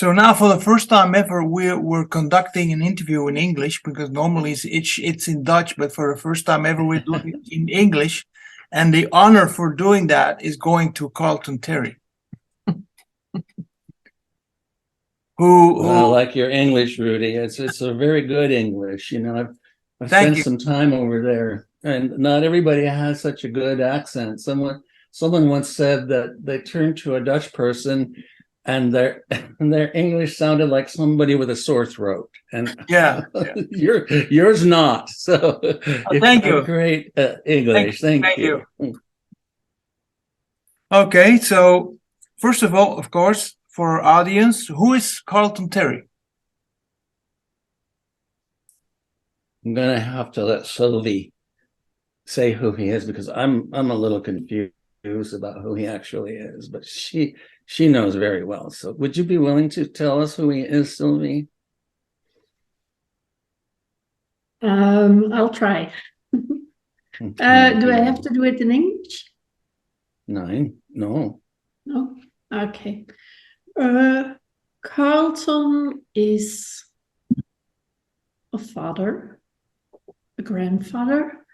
So now for the first time ever, we're conducting an interview in English, because normally it's in Dutch, but for the first time ever, we're doing it in English. And the honor for doing that is going to Karlton Terry. Well, I like your English, Rudy. It's a very good English. I've spent some time over there, and not everybody has such a good accent. Someone once said that they turned to a Dutch person, and their English sounded like somebody with a sore throat. And yeah. yours not. So thank you. Great English. Thank you. Okay, so first of all, of course, for our audience, who is Karlton Terry? I'm gonna have to let Sylvie say who he is, because I'm a little confused about who he actually is, but she knows very well. So would you be willing to tell us who he is, Sylvie? I'll try. Do I have to do it in English? No. No? Okay. Karlton is a father, a grandfather,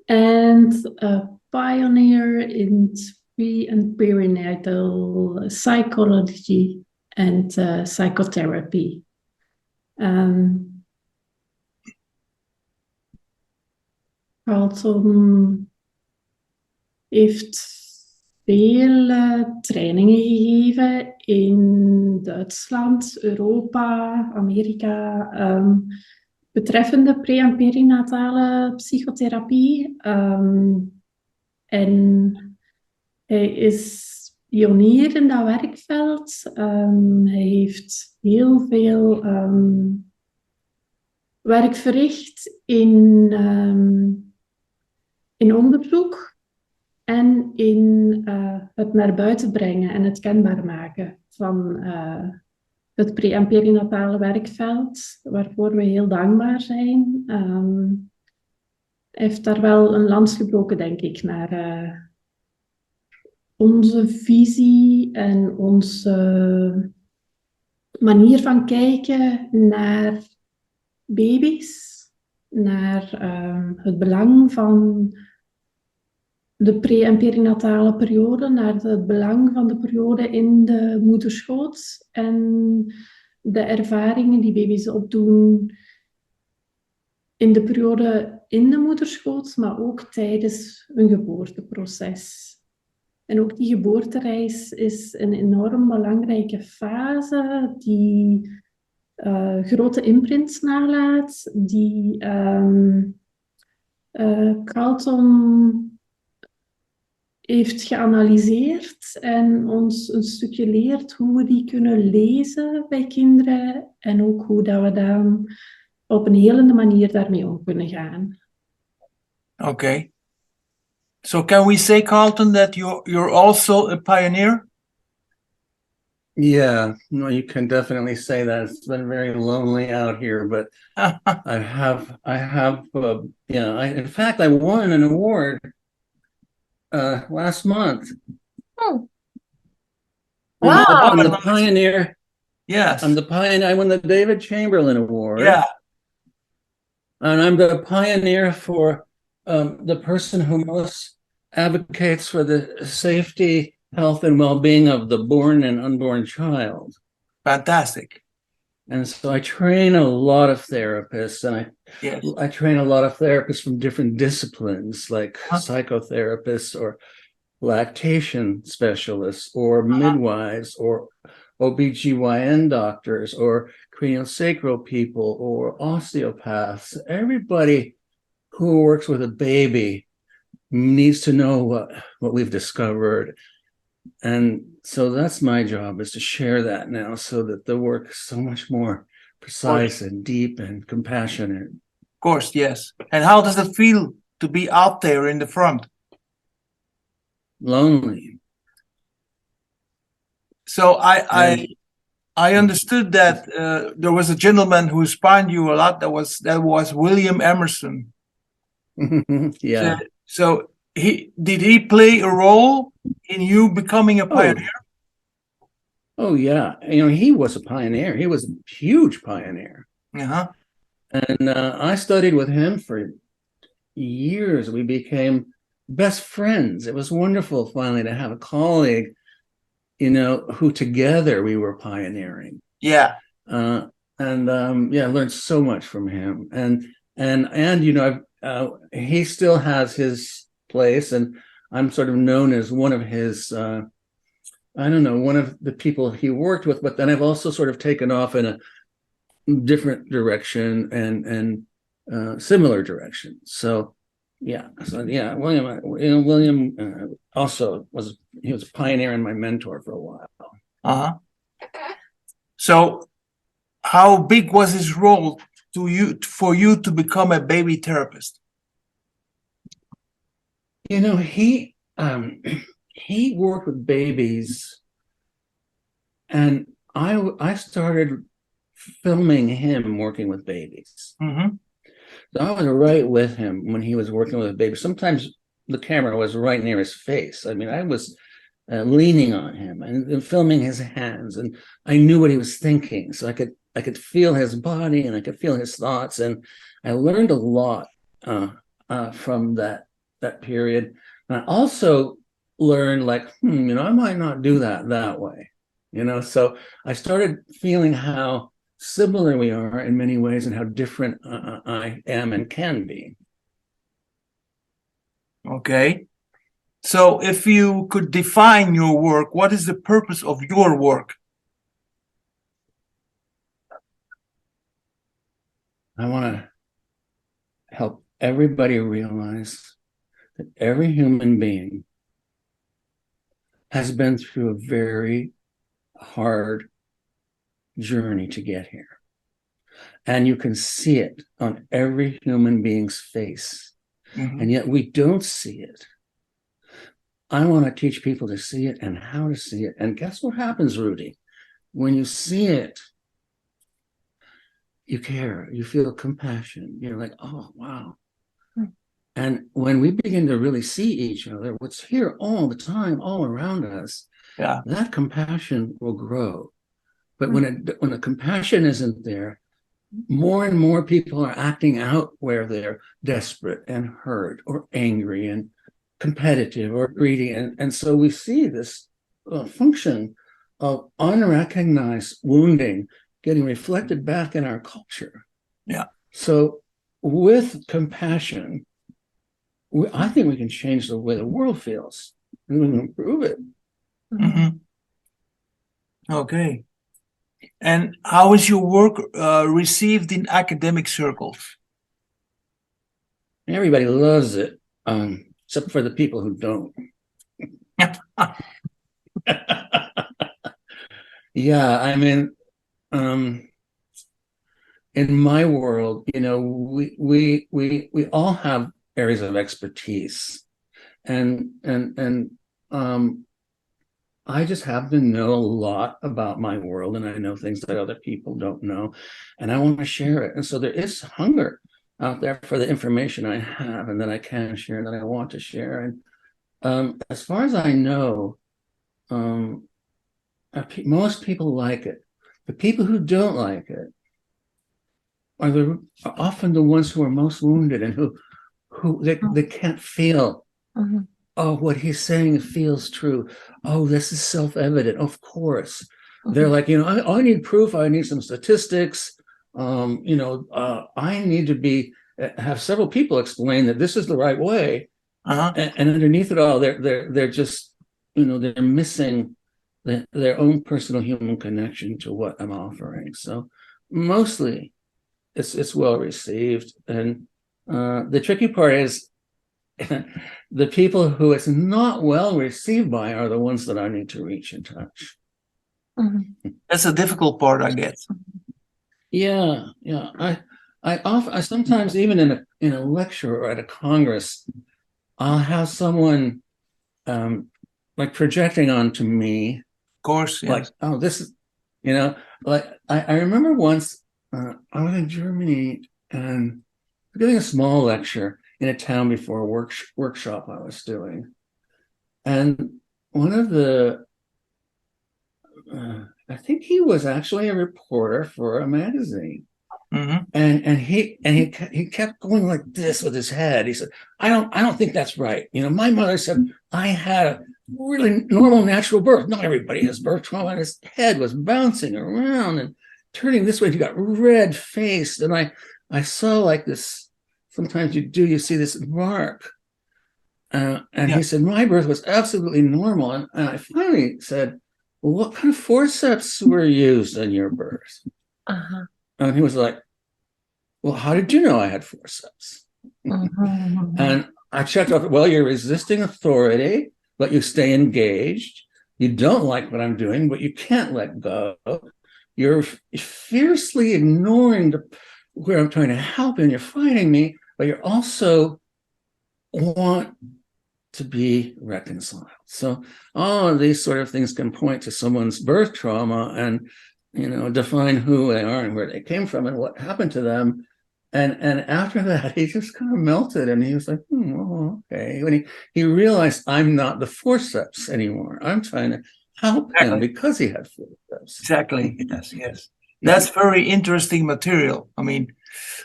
and a pioneer in pre- and perinatal psychology and psychotherapie. Karlton heeft veel trainingen gegeven in Duitsland, Europa, Amerika, betreffende pre- en perinatale psychotherapie. En hij is pionier in dat werkveld. Hij heeft heel veel werk verricht in onderzoek en in het naar buiten brengen en het kenbaar maken van het pre- en perinatale werkveld, waarvoor we heel dankbaar zijn. Hij heeft daar wel een lans gebroken, denk ik, naar onze visie en onze manier van kijken naar baby's, naar het belang van de pre- en perinatale periode, naar het belang van de periode in de moederschoot en de ervaringen die baby's opdoen in de periode in de moederschoot, maar ook tijdens een geboorteproces. En ook die geboortereis is een enorm belangrijke fase die grote imprints nalaat, die Karlton heeft geanalyseerd en ons een stukje leert hoe we die kunnen lezen bij kinderen en ook hoe dat we dan op een helende manier daarmee om kunnen gaan. Okay. So can we say, Karlton, that you're also a pioneer? Yeah, no, you can definitely say that. It's been very lonely out here, but I have, in fact, I won an award last month. Oh. Wow. I'm the pioneer. Yes. I'm the pioneer. I won the David Chamberlain Award. Yeah. And I'm the pioneer for the person who most advocates for the safety, health, and well-being of the born and unborn child. Fantastic. And so I train a lot of therapists, and I train a lot of therapists from different disciplines, like psychotherapists or lactation specialists or midwives or OBGYN doctors or craniosacral people or osteopaths. Everybody who works with a baby needs to know what we've discovered. And so that's my job, is to share that now, so that the work is so much more precise and deep and compassionate. Of course, yes. And how does it feel to be out there in the front? Lonely. So I understood that there was a gentleman who inspired you a lot. That was William Emerson. Yeah. So did he play a role in you becoming a pioneer? Oh yeah, he was a pioneer. He was a huge pioneer. Uh-huh. And I studied with him for years. We became best friends. It was wonderful finally to have a colleague, who together we were pioneering. Yeah. I learned so much from him. And he still has his place, and I'm sort of known as one of his one of the people he worked with, but then I've also sort of taken off in a different direction and similar direction. So William also was a pioneer and my mentor for a while. Uh-huh. So how big was his role for you to become a baby therapist? He worked with babies, and I started filming him working with babies. Mm-hmm. So I was right with him when he was working with a baby. Sometimes the camera was right near his face. I mean, I was leaning on him and filming his hands, and I knew what he was thinking, so I could feel his body and I could feel his thoughts, and I learned a lot from that period. And I also learned, like, I might not do that way, So I started feeling how similar we are in many ways and how different I am and can be. Okay. So if you could define your work, what is the purpose of your work? I want to help everybody realize that every human being has been through a very hard journey to get here. And you can see it on every human being's face. Mm-hmm. And yet we don't see it. I want to teach people to see it and how to see it. And guess what happens, Rudy? When you see it, you care, you feel compassion. You're like, oh, wow. And when we begin to really see each other, what's here all the time, all around us, that compassion will grow. But when the compassion isn't there, more and more people are acting out where they're desperate and hurt or angry and competitive or greedy. And so we see this function of unrecognized wounding getting reflected back in our culture. Yeah. So with compassion, I think we can change the way the world feels, and we can improve it. Mm-hmm. Okay. And how is your work received in academic circles? Everybody loves it, except for the people who don't. Yeah, I mean, in my world, we all have areas of expertise, and I just happen to know a lot about my world, and I know things that other people don't know, and I want to share it. And so there is hunger out there for the information I have and that I can share and that I want to share. And as far as I know, most people like it. The people who don't like it are often the ones who are most wounded and who they can't feel. Mm-hmm. Oh, what he's saying feels true. Oh, this is self-evident. Of course. Mm-hmm. They're like, I need proof. I need some statistics. I need to have several people explain that this is the right way. Uh-huh. And underneath it all, they're just, they're missing their own personal human connection to what I'm offering. So mostly it's well received. And the tricky part is the people who it's not well received by are the ones that I need to reach and touch. Mm-hmm. That's a difficult part, I guess. Yeah. I sometimes, even in a lecture or at a congress, I'll have someone like projecting onto me. Of course, yes. Like, oh, this is, like I remember once I was in Germany and giving a small lecture in a town before a workshop I was doing. And one of the I think he was actually a reporter for a magazine. Mm-hmm. And he kept going like this with his head. He said, I don't think that's right. You know, my mother said I had a really normal natural birth. Not everybody has birth trauma. And his head was bouncing around and turning this way. He got red faced. And I saw like this, sometimes you see this mark. And he said, my birth was absolutely normal. And I finally said, well, what kind of forceps were used in your birth? Uh-huh. And he was like, well, how did you know I had forceps? And I checked off, well, you're resisting authority, but you stay engaged. You don't like what I'm doing, but you can't let go. You're fiercely ignoring where I'm trying to help and you're fighting me, but you also want to be reconciled. So all of these sort of things can point to someone's birth trauma and, you know, define who they are and where they came from and what happened to them. And after that, he just kind of melted and he was like, oh, okay. When he realized I'm not the forceps anymore. I'm trying to help him because he had forceps. Exactly. Yes. That's very interesting material. I mean,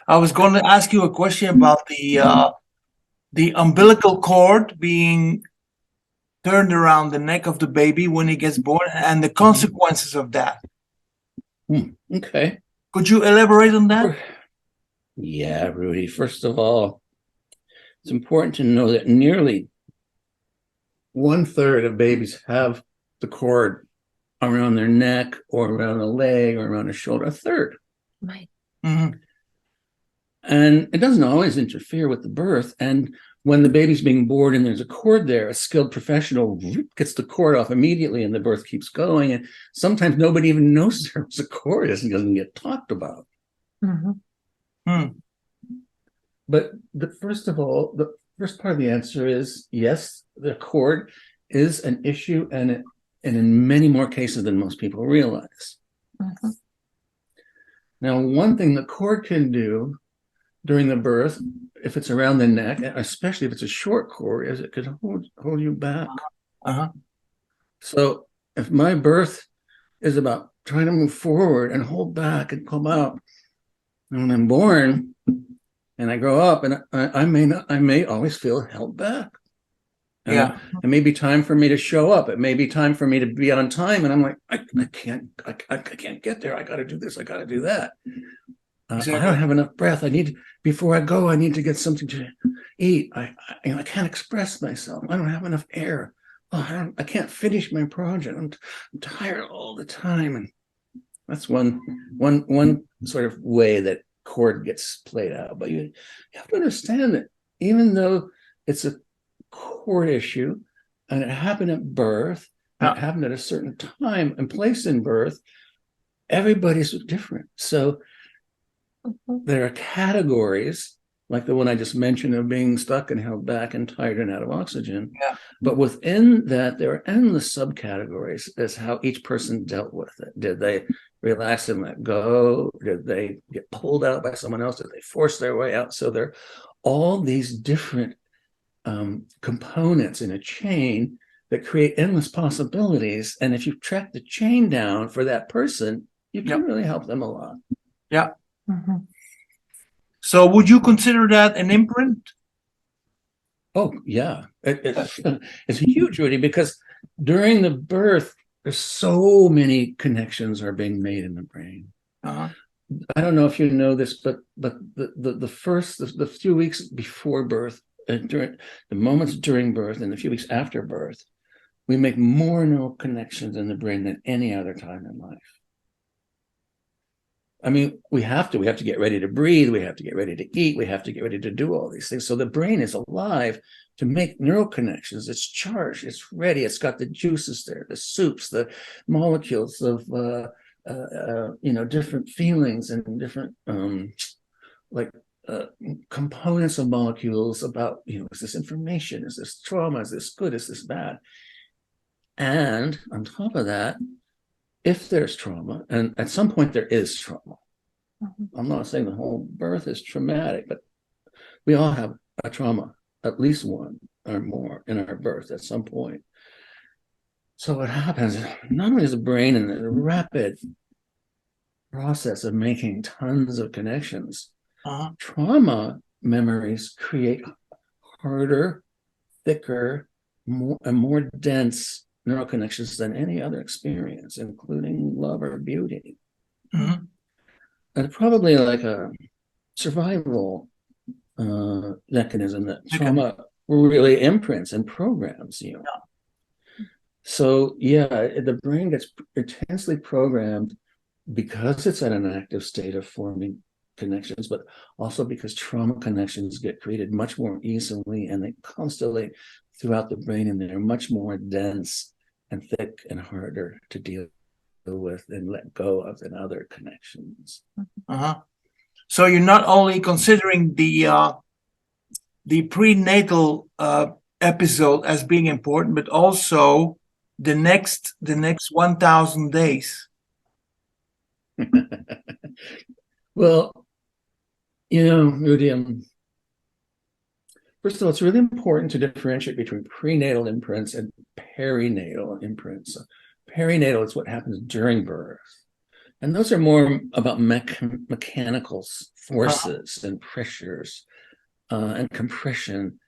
I was going to ask you a question about the umbilical cord being turned around the neck of the baby when he gets born and the consequences of that. Okay. Could you elaborate on that? Yeah, Rudy. First of all, it's important to know that nearly 1/3 of babies have the cord around their neck or around a leg or around a shoulder, 1/3. Right. Mm-hmm. And it doesn't always interfere with the birth. And when the baby's being born and there's a cord there, a skilled professional gets the cord off immediately and the birth keeps going. And sometimes nobody even knows there was a cord. It doesn't get talked about. But first of all, the first part of the answer is yes, the cord is an issue and in many more cases than most people realize. Now, one thing the cord can do during the birth, if it's around the neck, especially if it's a short cord, is it could hold you back. So if my birth is about trying to move forward and hold back and come out, and when I'm born and I grow up, and I may always feel held back. It may be time for me to show up. It may be time for me to be on time, and I'm like, I can't get there. I got to do this. I got to do that. I don't have enough breath. Before I go, I need to get something to eat. I can't express myself. I don't have enough air. I can't finish my project. I'm tired all the time, and that's one sort of way that cord gets played out. But you have to understand that even though it's a cord issue and it happened at birth, and it happened at a certain time and place in birth, everybody's different. So there are categories like the one I just mentioned of being stuck and held back and tired and out of oxygen. But within that, there are endless subcategories as how each person dealt with it. Did they relax and let go? Did they get pulled out by someone else? Did they force their way out? So there are all these different components in a chain that create endless possibilities. And if you track the chain down for that person, you can really help them a lot. So would you consider that an imprint? Oh, yeah. It's huge, Rudy, because during the birth, there's so many connections are being made in the brain. I don't know if you know this, but the few weeks before birth, during the moments during birth and the few weeks after birth, we make more neural connections in the brain than any other time in life. I mean, we have to get ready to breathe. We have to get ready to eat. We have to get ready to do all these things. So the brain is alive to make neural connections. It's charged. It's ready. It's got the juices there, the soups, the molecules of, different feelings and different, components of molecules about, is this information? Is this trauma? Is this good? Is this bad? And on top of that, if there's trauma, and at some point there is trauma, I'm not saying the whole birth is traumatic, but we all have a trauma, at least one or more in our birth at some point. So what happens, not only is the brain in a rapid process of making tons of connections, trauma memories create harder, thicker, more dense neural connections than any other experience, including love or beauty. And probably like a survival mechanism that trauma really imprints and programs you. So yeah, the brain gets intensely programmed because it's at an active state of forming connections, but also because trauma connections get created much more easily, and they constantly throughout the brain, and they're much more dense and thick and harder to deal with and let go of than other connections. So you're not only considering the prenatal episode as being important, but also the next 1,000 days. Well, Rudy, first of all, it's really important to differentiate between prenatal imprints and perinatal imprints. So perinatal is what happens during birth. And those are more about mechanical forces and pressures and compression.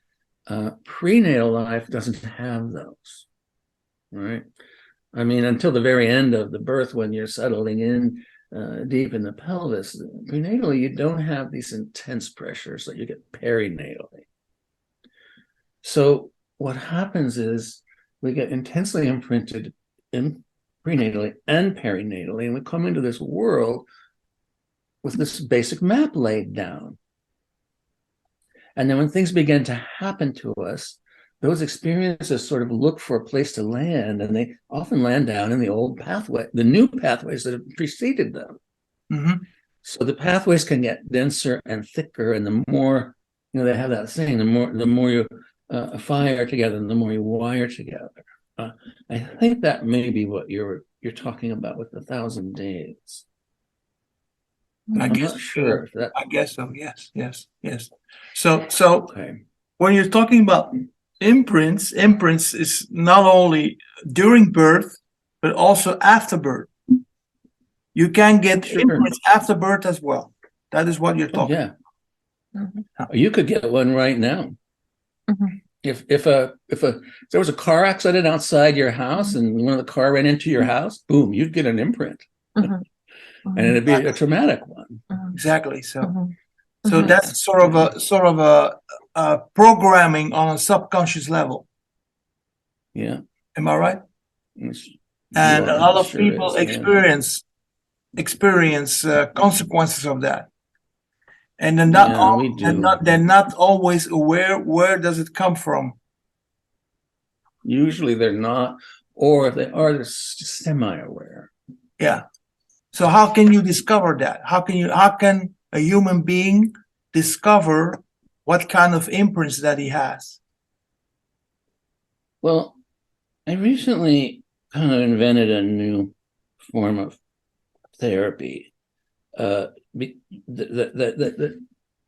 Prenatal life doesn't have those, right? I mean, until the very end of the birth, when you're settling in deep in the pelvis, prenatally, you don't have these intense pressures that you get perinatally. So what happens is we get intensely imprinted prenatally and perinatally, and we come into this world with this basic map laid down. And then when things begin to happen to us, those experiences sort of look for a place to land, and they often land down in the old pathway, the new pathways that have preceded them. So the pathways can get denser and thicker, and the more, they have that saying, the more you fire together, and the more you wire together. I think that may be what you're talking about with 1,000 days. I'm not sure if that. I guess so. Yes. So okay. When you're talking about imprints is not only during birth, but also after birth. You can get imprints after birth as well. That is what you're talking about. You could get one right now. If there was a car accident outside your house and one of the car ran into your house, boom, you'd get an imprint. And it'd be a traumatic one. Exactly. So that's sort of a programming on a subconscious level. Yeah. Am I right? And a lot of people experience consequences of that. And they're not always aware where does it come from. Usually they're not, or if they are, they're semi-aware. Yeah. So how can you discover that? How can a human being discover what kind of imprints that he has? Well, I recently kind of invented a new form of therapy that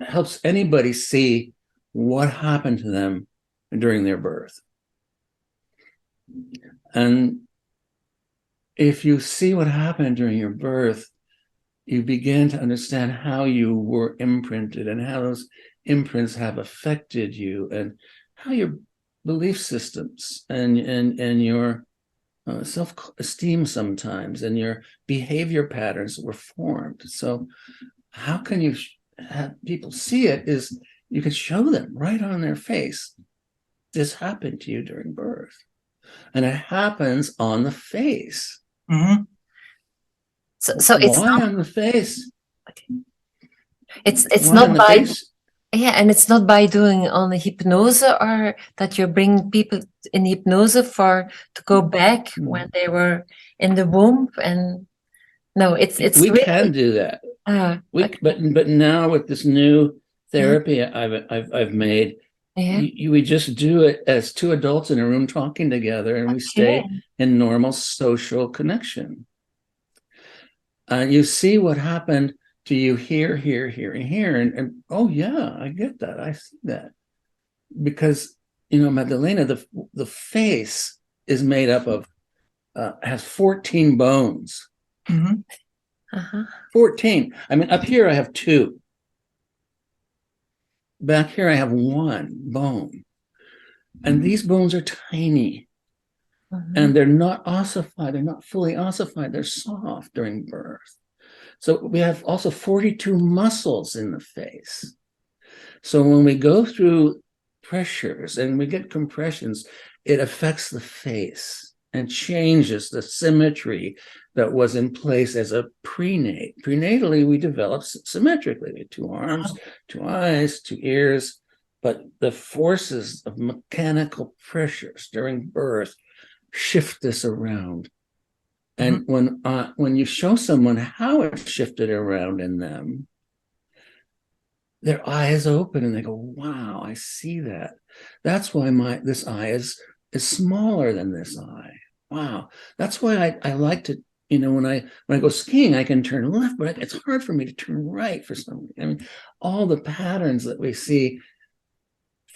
helps anybody see what happened to them during their birth. And if you see what happened during your birth, you begin to understand how you were imprinted and how those imprints have affected you, and how your belief systems and your self-esteem sometimes and your behavior patterns were formed. So how can you have people see it is you can show them right on their face, this happened to you during birth. And it happens on the face. So it's why not on the face? It's not by face? Yeah, and it's not by doing only hypnose, or that you bring people in hypnose to go back when they were in the womb. And no, it's we really, can do that. But now with this new therapy I've made, we just do it as two adults in a room talking together, and we stay in normal social connection. You see what happened to you here, and here, and oh yeah, I get that, I see that, because Magdalena, the face is made up of has 14 bones. Mhm. 14. I mean, up here I have 2. Back here I have 1 bone. And these bones are tiny. And they're not ossified. They're not fully ossified. They're soft during birth. So we have also 42 muscles in the face. So when we go through pressures and we get compressions, it affects the face and changes the symmetry that was in place as a prenate. Prenatally, we develop symmetrically. We have 2 arms, 2 eyes, 2 ears, but the forces of mechanical pressures during birth shift this around. And when you show someone how it's shifted around in them, their eyes open and they go, wow, I see that. That's why this eye is smaller than this eye. Wow. That's why I like to, when I go skiing, I can turn left, but it's hard for me to turn right for some reason. I mean, all the patterns that we see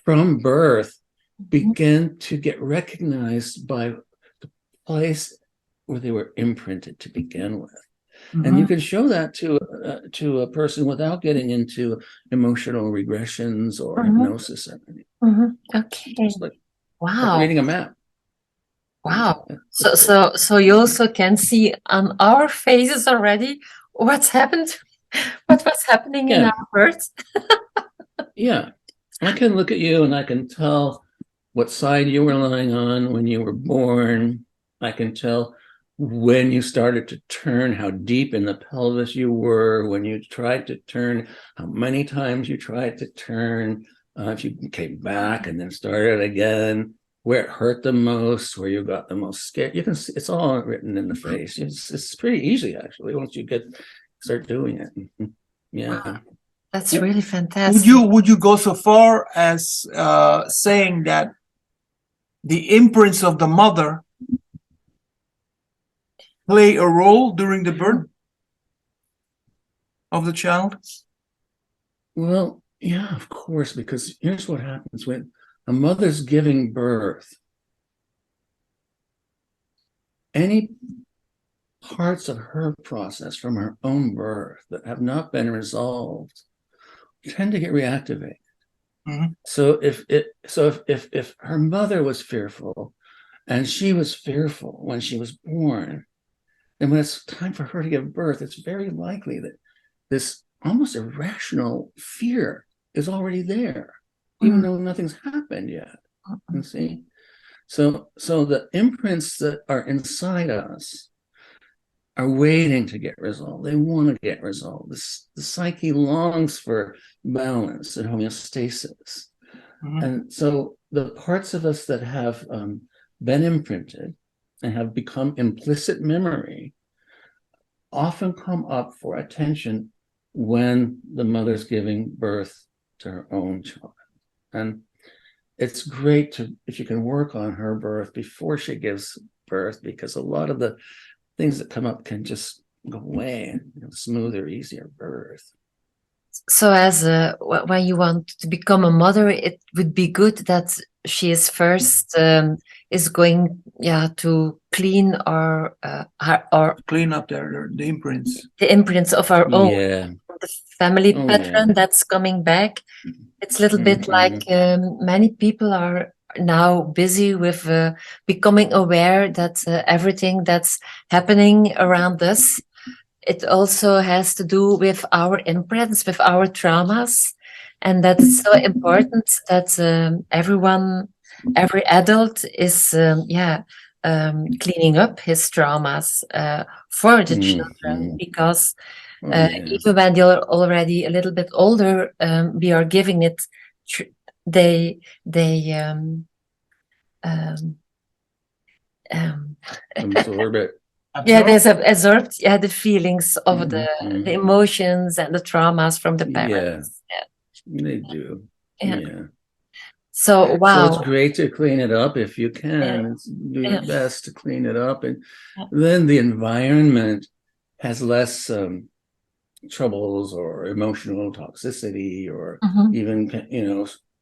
from birth begin to get recognized by the place where they were imprinted to begin with. And you can show that to a person without getting into emotional regressions or hypnosis or anything. Okay. Like Wow. reading a map. Wow. So you also can see on our faces already what was happening in our birth. Yeah. I can look at you and I can tell what side you were lying on when you were born. I can tell when you started to turn, how deep in the pelvis you were, when you tried to turn, how many times you tried to turn, if you came back and then started again, where it hurt the most, where you got the most scared. You can see it's all written in the face. It's pretty easy, actually, once you start doing it. Yeah. Wow. That's really fantastic. Would you go so far as saying that the imprints of the mother play a role during the birth of the child? Well, yeah, of course, because here's what happens when a mother's giving birth. Any parts of her process from her own birth that have not been resolved tend to get reactivated. So if her mother was fearful and she was fearful when she was born, and when it's time for her to give birth, it's very likely that this almost irrational fear is already there, even though nothing's happened yet. You see? So the imprints that are inside us are waiting to get resolved. They want to get resolved. The psyche longs for balance and homeostasis. And so the parts of us that have been imprinted and have become implicit memory often come up for attention when the mother's giving birth to her own child. And it's great if you can work on her birth before she gives birth, because a lot of the things that come up can just go away and smoother, easier birth. So when you want to become a mother, it would be good that she is first is going to clean or clean up the imprints. The imprints of our own. Yeah. The family pattern that's coming back. It's a little bit like many people are now busy with becoming aware that everything that's happening around us, it also has to do with our imprints, with our traumas. And that it's so important that every adult is cleaning up his traumas for the children, because even when they're already a little bit older, we are giving it, they absorb it. There's absorbed the feelings of the emotions and the traumas from the parents. They do. So wow. So it's great to clean it up if you can. Do your best to clean it up, and then the environment has less troubles or emotional toxicity, or even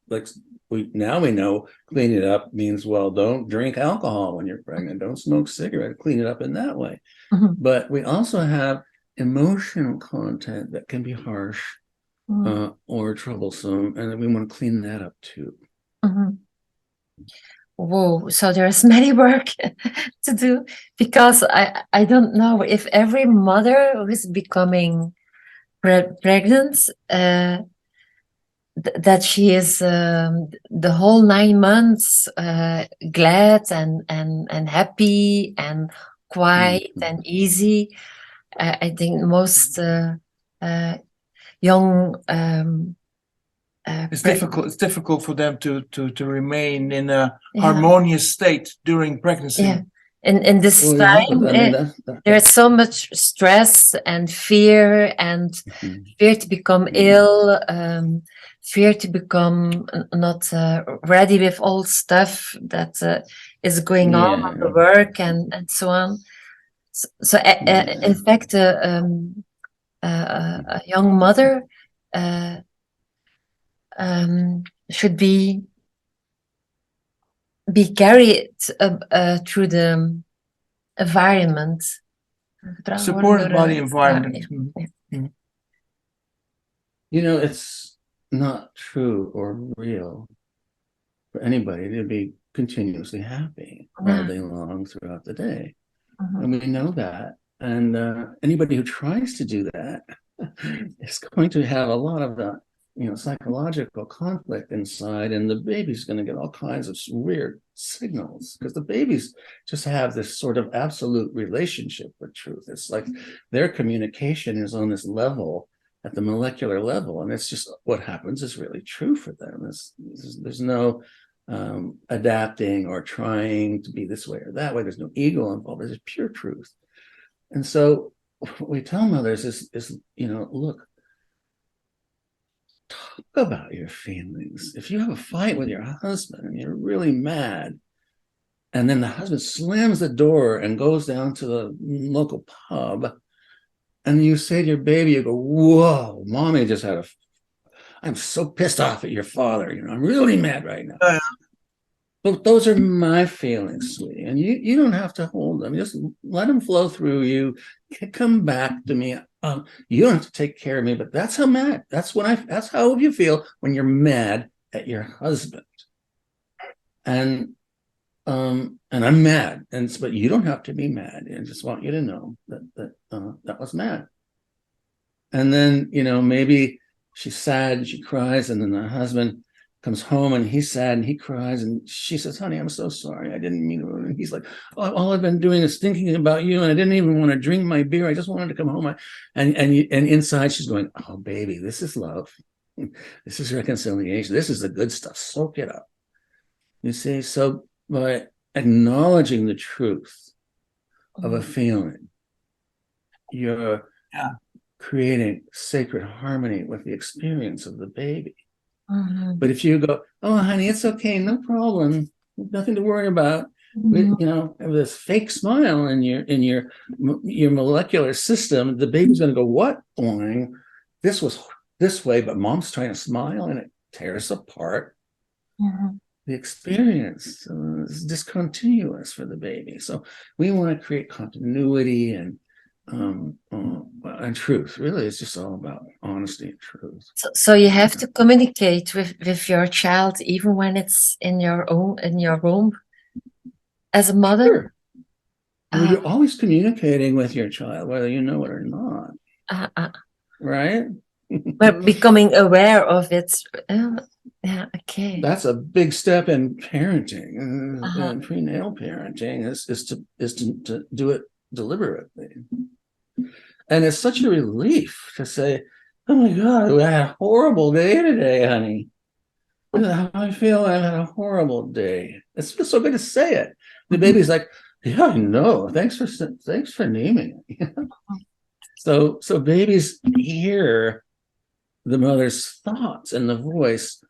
like now we know clean it up means, well, don't drink alcohol when you're pregnant, don't smoke cigarette, clean it up in that way. But we also have emotional content that can be harsh or troublesome, and we want to clean that up too. Whoa, so there's many work to do, because I don't know if every mother who is becoming pregnant, that she is the whole 9 months glad and happy and quiet and easy. I think most young it's difficult for them to remain in a harmonious state during pregnancy. Yeah. In this time, there's so much stress and fear to become ill, fear to become not ready with all stuff that is going on the work and so on. So in fact, a young mother should be carried through the environment. Supported by the environment. You know, it's not true or real for anybody to be continuously happy all day long throughout the day. And we know that. And anybody who tries to do that is going to have a lot of the psychological conflict inside, and the baby's going to get all kinds of weird signals, because the babies just have this sort of absolute relationship with truth. It's like their communication is on this level, at the molecular level, and it's just what happens is really true for them. There's no adapting or trying to be this way or that way. There's no ego involved. There's pure truth. And so what we tell mothers is look, talk about your feelings. If you have a fight with your husband and you're really mad, and then the husband slams the door and goes down to the local pub, and you say to your baby, you go, whoa, mommy just had I'm so pissed off at your father. I'm really mad right now. But those are my feelings, sweetie. And you don't have to hold them. Just let them flow through you. Come back to me. You don't have to take care of me, but that's how mad. That's how you feel when you're mad at your husband. And I'm mad. But you don't have to be mad. I just want you to know that was mad. And then, maybe she's sad and she cries, and then the husband comes home and he's sad and he cries, and she says, honey, I'm so sorry, I didn't mean to. And he's like, all I've been doing is thinking about you, and I didn't even want to drink my beer, I just wanted to come home. And inside she's going, oh baby, this is love, this is reconciliation, this is the good stuff, soak it up. You see, so by acknowledging the truth of a feeling, you're creating sacred harmony with the experience of the baby. But if you go, oh, honey, it's okay, no problem, nothing to worry about, have this fake smile in your molecular system, the baby's going to go, what? Boing. This was this way, but mom's trying to smile, and it tears apart the experience. It's discontinuous for the baby. So we want to create continuity and truth. Really, it's just all about honesty and truth. So you have to communicate with your child even when it's in your room as a mother. Sure. Well, you're always communicating with your child, whether you know it or not. Right? But becoming aware of it. Okay. That's a big step in parenting. And prenatal parenting is to do it deliberately. And it's such a relief to say, oh my God, we had a horrible day today, honey. How I feel, I had a horrible day. It's just so good to say it. The baby's like, yeah, I know. Thanks for naming it. So babies hear the mother's thoughts and the voice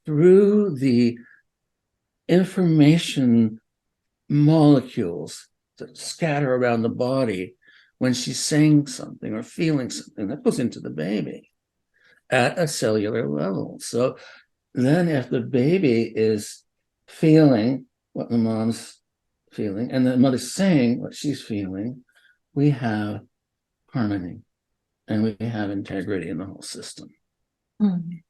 through the information molecules that scatter around the body when she's saying something or feeling something that goes into the baby at a cellular level. So then if the baby is feeling what the mom's feeling and the mother's saying what she's feeling, we have harmony and we have integrity in the whole system. Mm.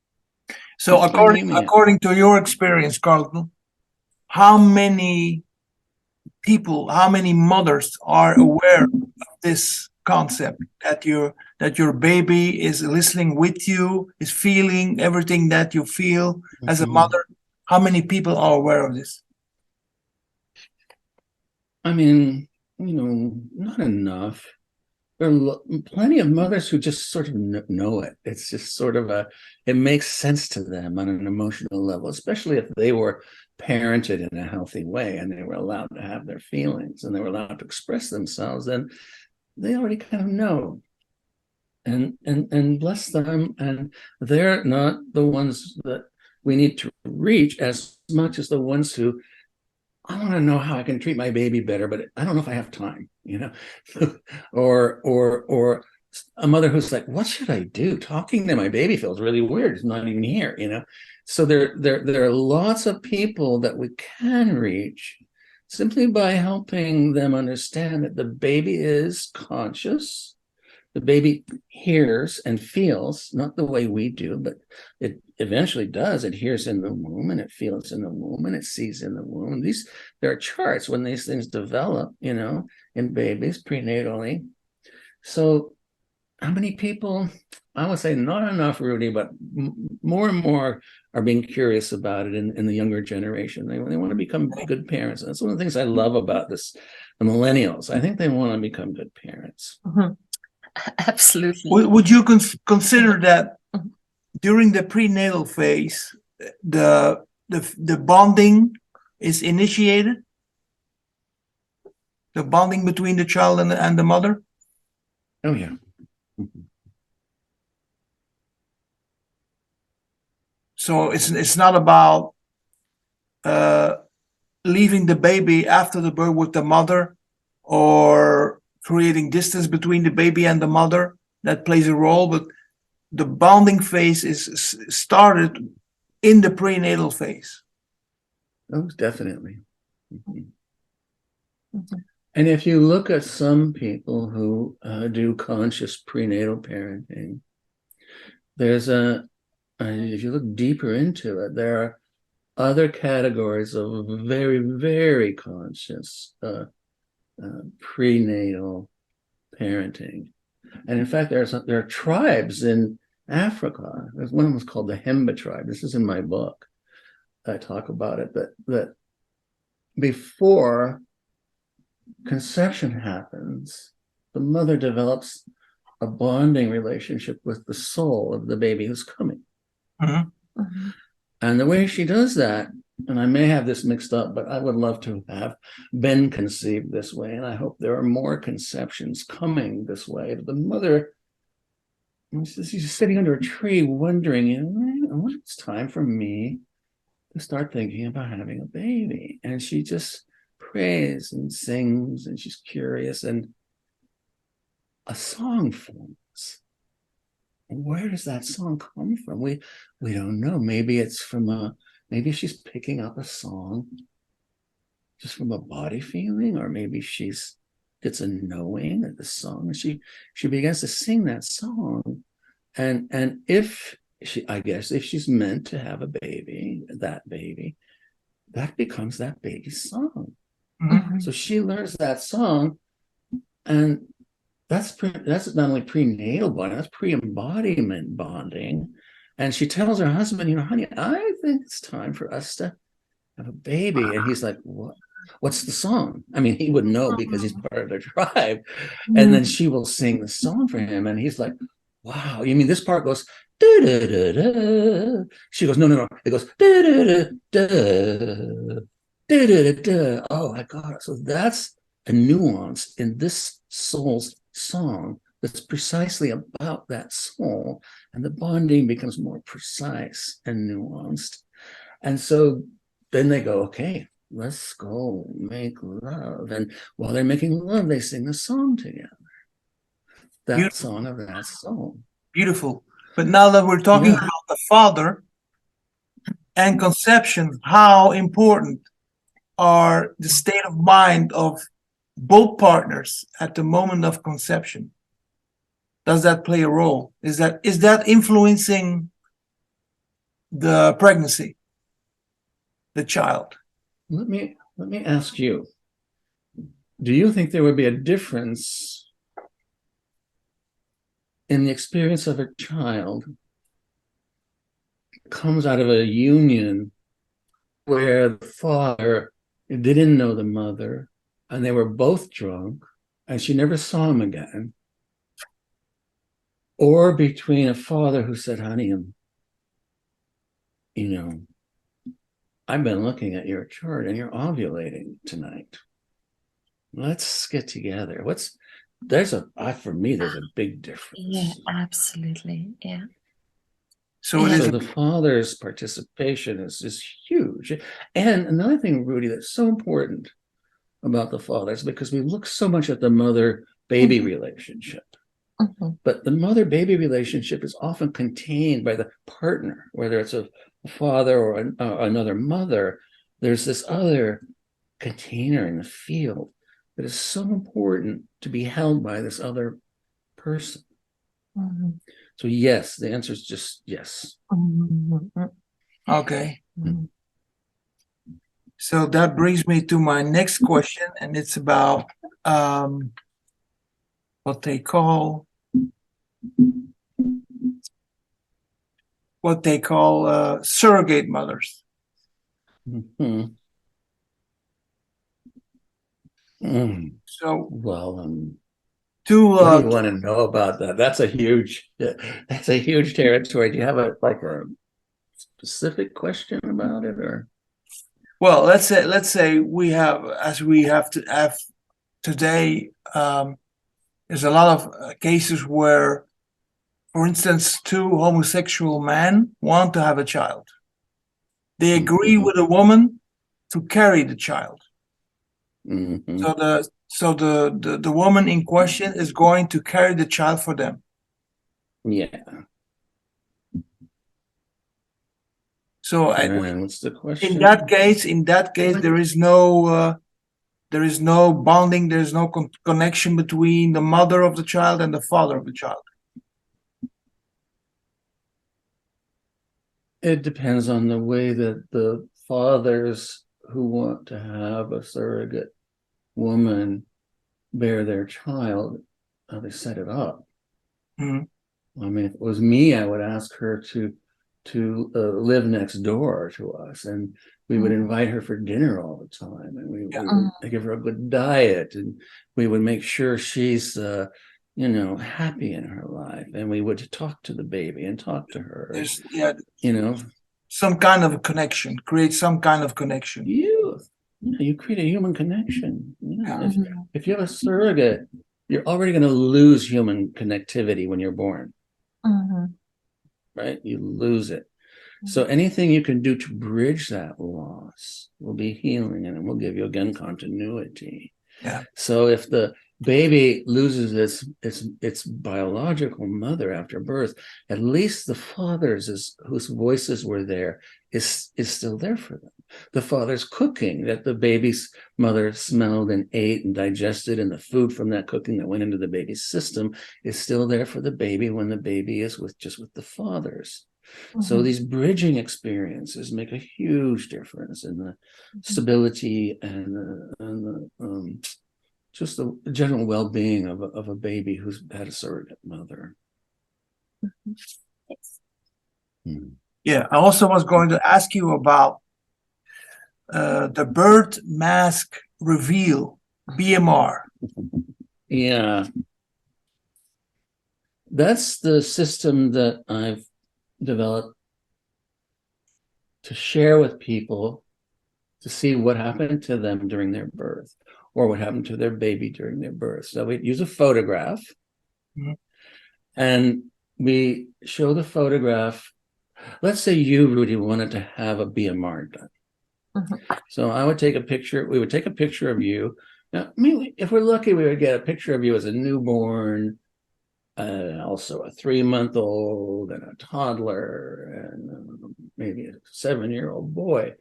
So according to your experience, Karlton, how many people, how many mothers are aware of this concept that your baby is listening with you, is feeling everything that you feel as a mother? How many people are aware of this? I mean, not enough. There are plenty of mothers who just sort of know it. It's just sort of it makes sense to them on an emotional level, especially if they were parented in a healthy way and they were allowed to have their feelings and they were allowed to express themselves, then they already kind of know. And bless them. And they're not the ones that we need to reach as much as the ones who, I want to know how I can treat my baby better, but I don't know if I have time, or a mother who's like, what should I do? Talking to my baby feels really weird. It's not even here, So there are lots of people that we can reach simply by helping them understand that the baby is conscious. The baby hears and feels, not the way we do, but it eventually does. It hears in the womb and it feels in the womb and it sees in the womb. There are charts when these things develop, in babies prenatally. So how many people? I would say not enough, Rudy, but more and more are being curious about it in the younger generation. They want to become good parents. That's one of the things I love about the millennials. I think they want to become good parents. Mm-hmm. Absolutely. Would you consider that during the prenatal phase, the bonding is initiated? The bonding between the child and the mother? Oh, yeah. So it's not about leaving the baby after the birth with the mother or creating distance between the baby and the mother that plays a role, but the bonding phase is started in the prenatal phase. Oh, definitely. And if you look at some people who do conscious prenatal parenting, there's if you look deeper into it, there are other categories of very, very conscious prenatal parenting. And in fact, there are tribes in Africa. There's one of them was called the Hemba tribe. This is in my book. I talk about it, that before conception happens, the mother develops a bonding relationship with the soul of the baby who's coming. Mm-hmm. Mm-hmm. And the way she does that, and I may have this mixed up, but I would love to have been conceived this way. And I hope there are more conceptions coming this way. The mother, she's sitting under a tree wondering, when it's time for me to start thinking about having a baby. And she just prays and sings and she's curious and a song forms. And where does that song come from? We don't know. Maybe it's from maybe she's picking up a song just from a body feeling, or maybe she's gets a knowing of the song and she begins to sing that song. And if she's meant to have a baby, that becomes that baby's song. Mm-hmm. So she learns that song, and that's not only prenatal bonding, that's pre-embodiment bonding. And she tells her husband, honey, I think it's time for us to have a baby. And he's like, what? What's the song? I mean, he would know because he's part of their tribe. And then she will sing the song for him. And he's like, wow, you mean this part goes, da, da, da, da. She goes, no. It goes, da, da, da, da, da, da, da. Oh, I got it. So that's a nuance in this soul's song that's precisely about that soul. And the bonding becomes more precise and nuanced. And so then they go, okay, let's go make love. And while they're making love, they sing the song together. That Beautiful. Song of that soul. Beautiful. But now that we're talking about the father, and conception, how important are the state of mind of both partners at the moment of conception? Does that play a role? Is that influencing the pregnancy, the child? Let me ask you, do you think there would be a difference in the experience of a child comes out of a union where the father didn't know the mother and they were both drunk and she never saw him again, or between a father who said, honey, I've been looking at your chart and you're ovulating tonight. Let's get together. For me, there's a big difference. Yeah, absolutely. Yeah. So it is the father's participation is huge. And another thing, Rudy, that's so important about the father is because we look so much at the mother-baby relationship. But the mother-baby relationship is often contained by the partner, whether it's a father or another mother. There's this other container in the field that is so important to be held by this other person. So yes, the answer is just yes. okay. So that brings me to my next question, and it's about what they call surrogate mothers. So well, what to do you want to know about that? That's a huge territory. Do you have a specific question about it, or? Well, let's say we have today. There's a lot of cases where, for instance, two homosexual men want to have a child. They agree with a woman to carry the child. So the woman in question is going to carry the child for them. Yeah. So what's the question? In that case, there is no bonding. There is no connection between the mother of the child and the father of the child. It depends on the way that the fathers who want to have a surrogate woman bear their child, how they set it up. I mean, if it was me, I would ask her to live next door to us, and we would invite her for dinner all the time, and we would give her a good diet, and we would make sure she's happy in her life, and we would talk to the baby and talk to her. Some kind of connection, create some kind of connection. You create a human connection. If you have a surrogate, you're already going to lose human connectivity when you're born. Right? You lose it. So anything you can do to bridge that loss will be healing, and it will give you, again, continuity. Yeah. So if the baby loses its biological mother after birth, at least the father's whose voices were there is still there for them. The father's cooking that the baby's mother smelled and ate and digested, and the food from that cooking that went into the baby's system is still there for the baby when the baby is with the fathers. So these bridging experiences make a huge difference in the stability and just the general well-being of a baby who's had a surrogate mother. Yeah, I also was going to ask you about the birth mask reveal, BMR. Yeah. That's the system that I've developed to share with people to see what happened to them during their birth, or what happened to their baby during their birth. So we use a photograph, and we show the photograph. Let's say you, Rudy, wanted to have a BMR done. So I would take a picture. We would take a picture of you. Now, I mean, if we're lucky, we would get a picture of you as a newborn, also a 3-month-old, and a toddler, and maybe a 7-year-old boy,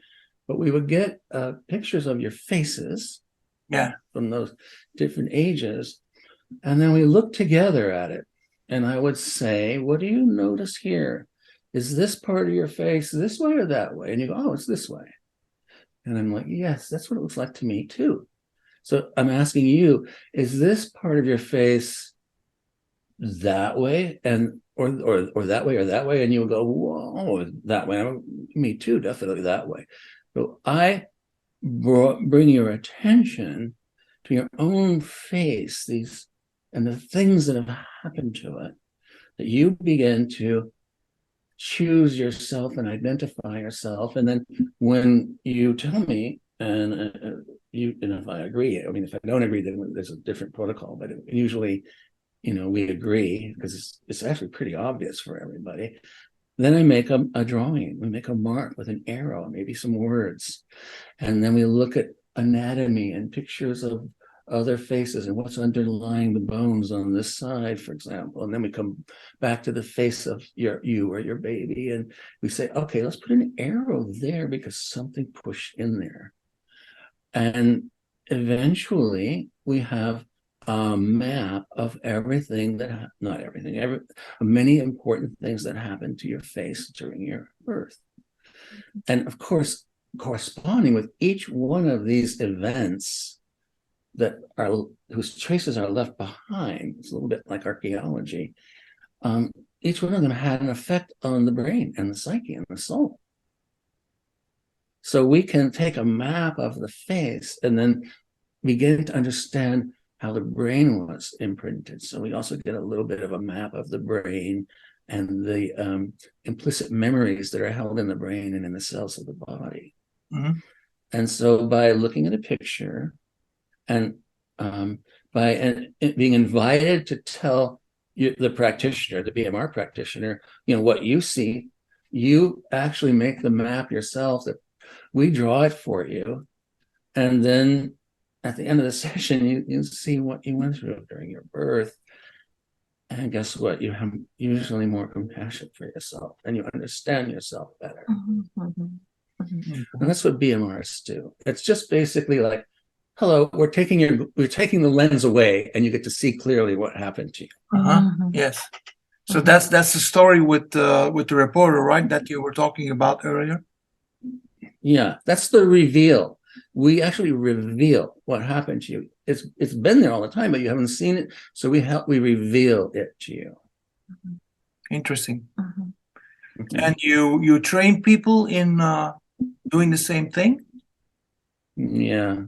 but we would get pictures of your faces from those different ages. And then we look together at it. And I would say, what do you notice here? Is this part of your face this way or that way? And you go, oh, it's this way. And I'm like, yes, that's what it looks like to me too. So I'm asking you, is this part of your face that way and or that way or that way? And you would go, whoa, that way. Me too, definitely that way. So I bring your attention to your own face, these and the things that have happened to it, that you begin to choose yourself and identify yourself. And then when you tell me, and if I agree, I mean, if I don't agree, then there's a different protocol, but usually, we agree because it's actually pretty obvious for everybody. Then I make a drawing. We make a mark with an arrow, maybe some words. And then we look at anatomy and pictures of other faces and what's underlying the bones on this side, for example. And then we come back to the face of you or your baby. And we say, okay, let's put an arrow there because something pushed in there. And eventually we have a map of everything not everything, many important things that happened to your face during your birth. And of course, corresponding with each one of these events whose traces are left behind, it's a little bit like archaeology, each one of them had an effect on the brain and the psyche and the soul. So we can take a map of the face and then begin to understand how the brain was imprinted. So we also get a little bit of a map of the brain and the implicit memories that are held in the brain and in the cells of the body. Mm-hmm. And so by looking at a picture and by being invited to tell the practitioner, the BMR practitioner, what you see, you actually make the map yourself. That we draw it for you, and then at the end of the session, you see what you went through during your birth. And guess what? You have usually more compassion for yourself, and you understand yourself better. Mm-hmm, mm-hmm, mm-hmm. And that's what BMRs do. It's just basically like, hello, we're taking the lens away, and you get to see clearly what happened to you. Mm-hmm. Yes. So that's the story with the reporter, right? That you were talking about earlier. Yeah, that's the reveal. We actually reveal what happened to you. It's been there all the time, but you haven't seen it. So we reveal it to you. Interesting. Mm-hmm. And you train people in doing the same thing? Yeah.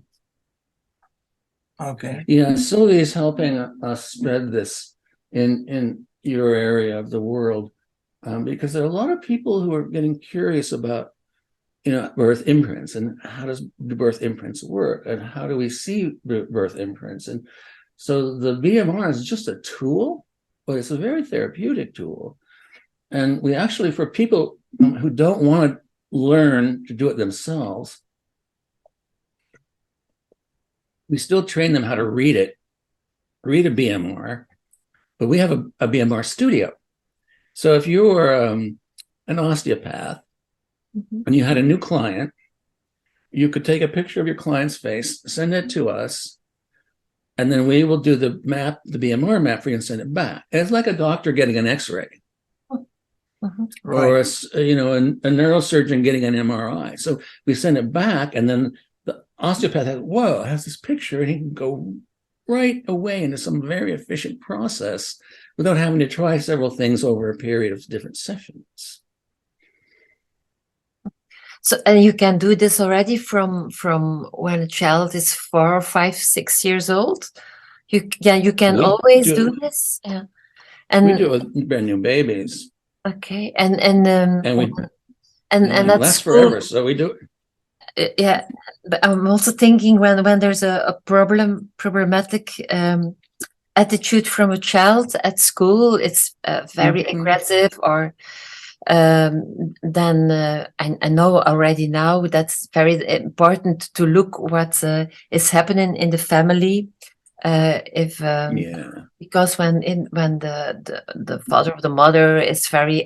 Okay. Yeah, Sylvie is helping us spread this in your area of the world because there are a lot of people who are getting curious about birth imprints and how does birth imprints work and how do we see birth imprints. And so the BMR is just a tool, but it's a very therapeutic tool. And we actually, for people who don't want to learn to do it themselves, we still train them how to read a BMR, but we have a BMR studio. So if you were an osteopath, mm-hmm. and you had a new client, you could take a picture of your client's face, send it to us, and then we will do the BMR map for you and send it back. And it's like a doctor getting an X-ray, mm-hmm. Right. Or a neurosurgeon getting an MRI. So we send it back, and then the osteopath has this picture, and he can go right away into some very efficient process without having to try several things over a period of different sessions. So, and you can do this already from when a child is 4, 5, 6 years old. You can always do this. Yeah, and we do it with brand new babies. Okay, and that's lasts forever. So we do it. Yeah, but I'm also thinking when there's a problematic attitude from a child at school, it's very mm-hmm. aggressive or. Then I know already now that's very important to look what is happening in the family if Yeah. because when the father or the mother is very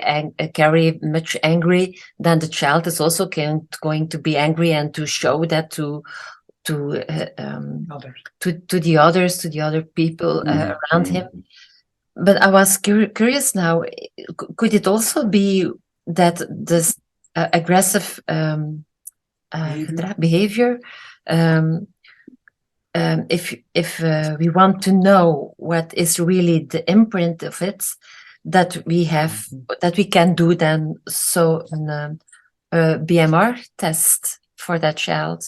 much angry, then the child is also going to be angry and to show that to the others, to the other people around him. But I was curious now, could it also be that this aggressive behavior, if we want to know what is really the imprint of it, that we have, that we can do then a BMR test for that child,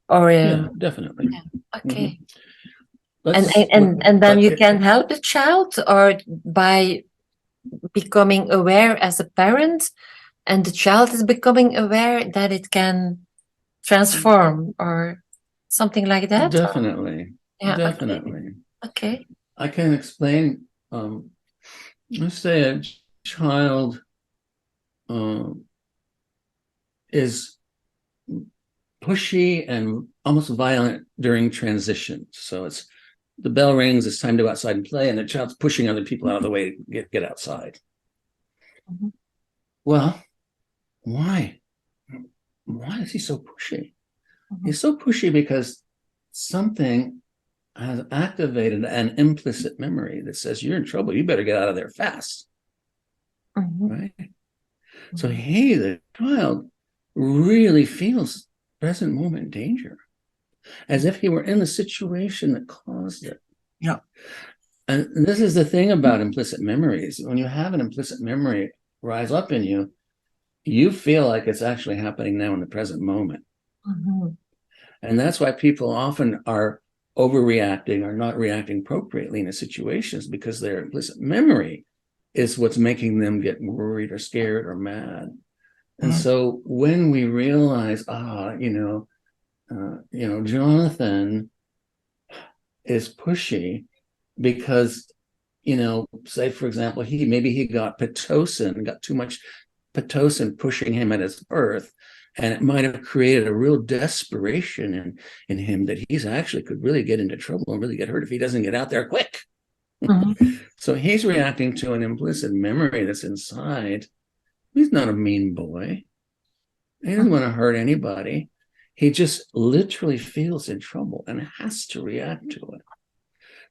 or Yeah, definitely. yeah, okay. Mm-hmm. And then you can help the child, or by becoming aware as a parent, and the child is becoming aware that it can transform, or something like that. Definitely. Yeah, Definitely. Okay. I can explain. Let's say a child is pushy and almost violent during transition. So it's the bell rings, it's time to go outside and play, and the child's pushing other people out of the way to get outside. Mm-hmm. Well, why? Why is he so pushy? Mm-hmm. He's so pushy because something has activated an implicit memory that says, you're in trouble, you better get out of there fast. Mm-hmm. Right? Mm-hmm. So he, the child, really feels present moment danger, as if he were in the situation that caused it. Yeah. And this is the thing about implicit memories. When you have an implicit memory rise up in you, you feel like it's actually happening now in the present moment. Mm-hmm. And that's why people often are overreacting or not reacting appropriately in the situations, because their implicit memory is what's making them get worried or scared or mad. And so when we realize, Jonathan is pushy because, say, for example, he got Pitocin, got too much Pitocin pushing him at his birth, and it might have created a real desperation in him that he's actually could really get into trouble and really get hurt if he doesn't get out there quick. Mm-hmm. So he's reacting to an implicit memory that's inside. He's not a mean boy. He doesn't want to hurt anybody. He just literally feels in trouble and has to react to it.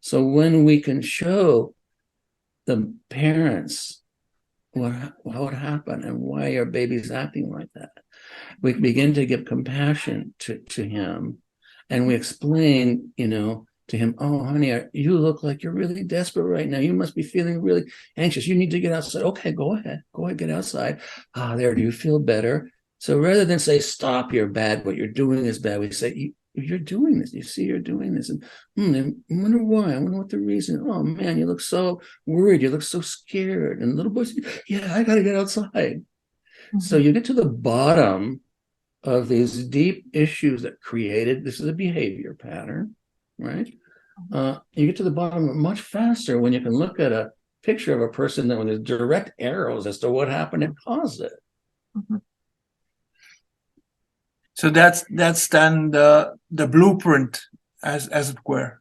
So when we can show the parents what happened and why your baby's acting like that, we begin to give compassion to him, and we explain, to him, oh, honey, you look like you're really desperate right now. You must be feeling really anxious. You need to get outside. Okay, go ahead, get outside. There, do you feel better? So rather than say, stop, you're bad, what you're doing is bad, we say, you're doing this. You see, you're doing this. And I wonder why. I wonder what the reason. Oh, man, you look so worried. You look so scared. And the little boy said, yeah, I got to get outside. Mm-hmm. So you get to the bottom of these deep issues that created, this is a behavior pattern, right? You get to the bottom of it much faster when you can look at a picture of a person that, when there's direct arrows as to what happened and caused it. Mm-hmm. So that's then the blueprint, as it were.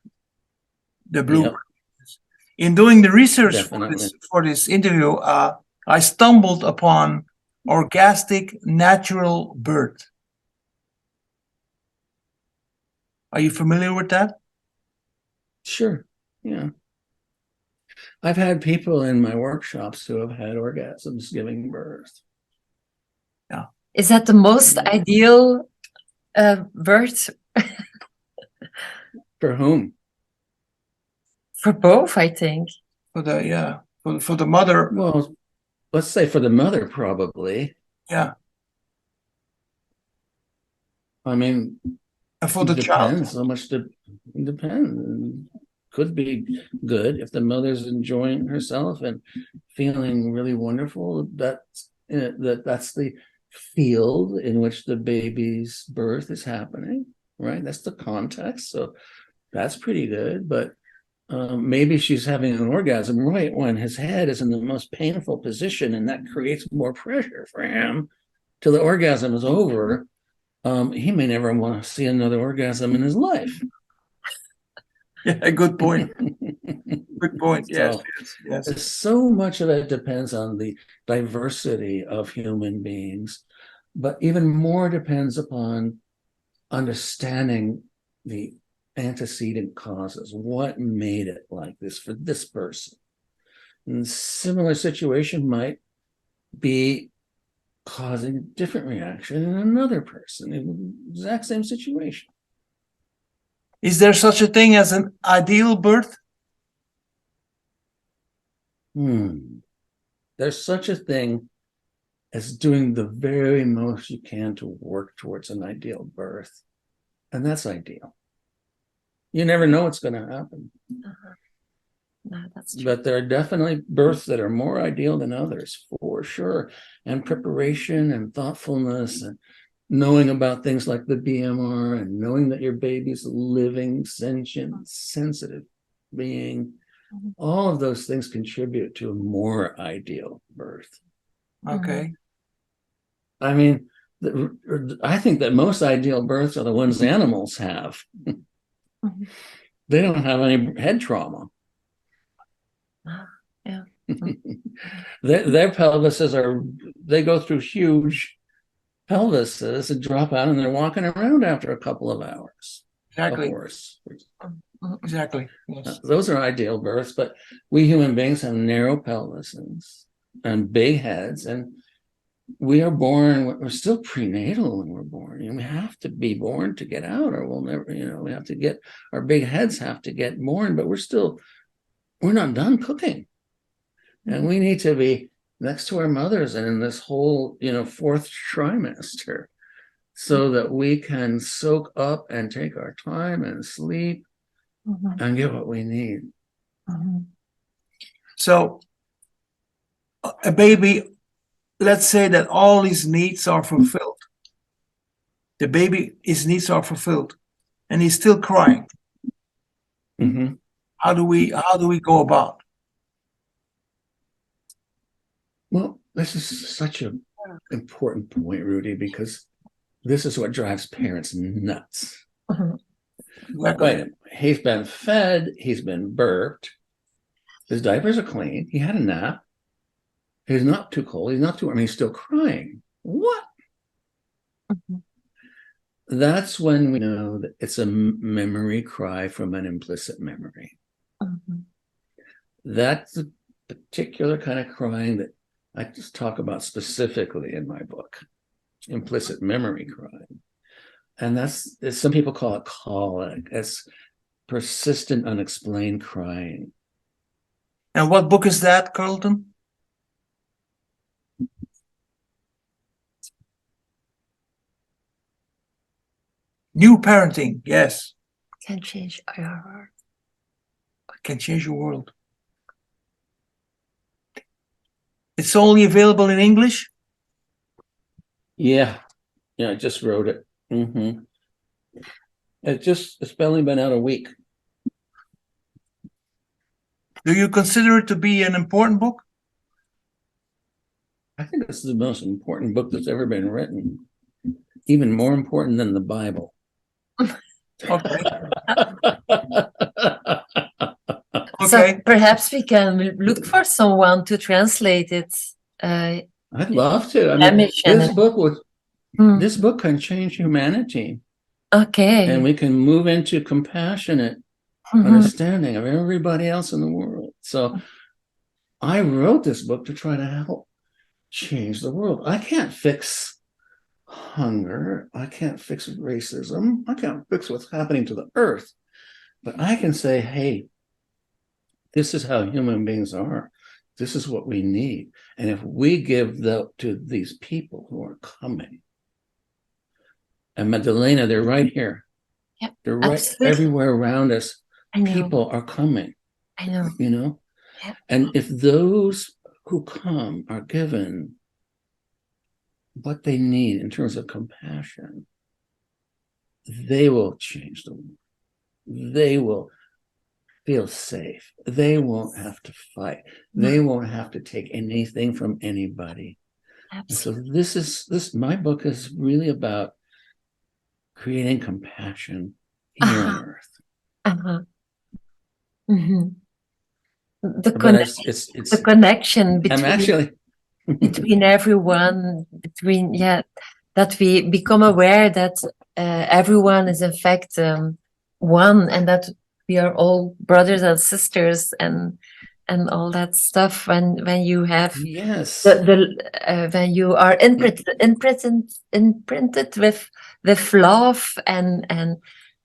The blueprint. Yep. In doing the research for this interview, I stumbled upon orgastic natural birth. Are you familiar with that? Sure. Yeah. I've had people in my workshops who have had orgasms giving birth. Yeah. Is that the most ideal birth? For whom? For both, I think. For the mother. Well, let's say for the mother, probably. Yeah. I mean, for the child, so much depends. Could be good if the mother's enjoying herself and feeling really wonderful. That's the field in which the baby's birth is happening, right? That's the context. So that's pretty good. But maybe she's having an orgasm right when his head is in the most painful position, and that creates more pressure for him till the orgasm is over. He may never want to see another orgasm in his life. Yeah, good point. Good point. Yes, So, yes. so much of it depends on the diversity of human beings, but even more depends upon understanding the antecedent causes. What made it like this for this person? And similar situation might be causing a different reaction in another person in the exact same situation. Is there such a thing as an ideal birth? There's such a thing as doing the very most you can to work towards an ideal birth. And that's ideal. You never know what's going to happen. No, that's true. But there are definitely births that are more ideal than others, for sure. And preparation and thoughtfulness and knowing about things like the BMR and knowing that your baby's a living, sentient, sensitive being, all of those things contribute to a more ideal birth. Okay. I mean, I think that most ideal births are the ones animals have. They don't have any head trauma. Yeah. Their pelvises they go through huge pelvises and drop out and they're walking around after a couple of hours. Exactly. Of course. Exactly. Yes. Those are ideal births, but we human beings have narrow pelvises and big heads, and we are born, we're still prenatal when we're born. And we have to be born to get out, or we'll never, we have to get, our big heads have to get born, but we're not done cooking. And we need to be next to our mothers and in this whole, fourth trimester, so that we can soak up and take our time and sleep and get what we need. So a baby, let's say that all his needs are fulfilled. The baby, his needs are fulfilled, and he's still crying. How do we go about? Well, this is such an important point, Rudy, because this is what drives parents nuts. Wait, he's been fed, he's been burped, his diapers are clean, he had a nap, he's not too cold, he's not too warm, he's still crying. What? That's when we know that it's a memory cry from an implicit memory. That's the particular kind of crying that I just talk about specifically in my book, implicit memory crying. And some people call it colic. It's persistent, unexplained crying. And what book is that, Karlton? New Parenting, yes. Can change your world. Can change your world. It's only available in English? Yeah, I just wrote it. It's only been out a week. Do you consider it to be an important book? I think it's the most important book that's ever been written. Even more important than the Bible. Okay. So perhaps we can look for someone to translate it. I'd love to. I mean, this book can change humanity. Okay. And we can move into compassionate understanding of everybody else in the world. So I wrote this book to try to help change the world. I can't fix hunger. I can't fix racism. I can't fix what's happening to the earth. But I can say, hey, this is how human beings are. This is what we need. And if we give that to these people who are coming, and Magdalena, they're right here. Yep, they're right absolutely. Everywhere around us. People are coming. I know. Yep. And if those who come are given what they need in terms of compassion, they will change the world. They will feel safe. They won't have to fight. They won't have to take anything from anybody. Absolutely. So my book is really about creating compassion here on earth. mhm. The But connection, it's the connection I'm between actually between everyone, that we become aware that everyone is in fact one, and that we are all brothers and sisters, and all that stuff. When you have yes. when you are imprinted with love and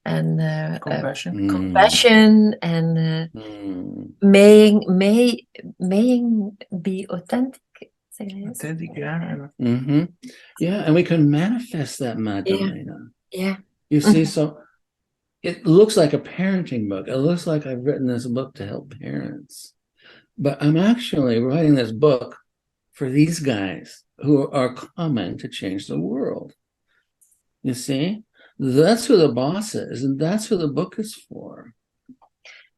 Compassion. compassion and maying be authentic. Say yes. Authentic, yeah. Yeah, and we can manifest that, Magdalena. Yeah. You see, so it looks like a parenting book. It looks like I've written this book to help parents. But I'm actually writing this book for these guys who are coming to change the world. You see? That's who the boss is, and that's who the book is for.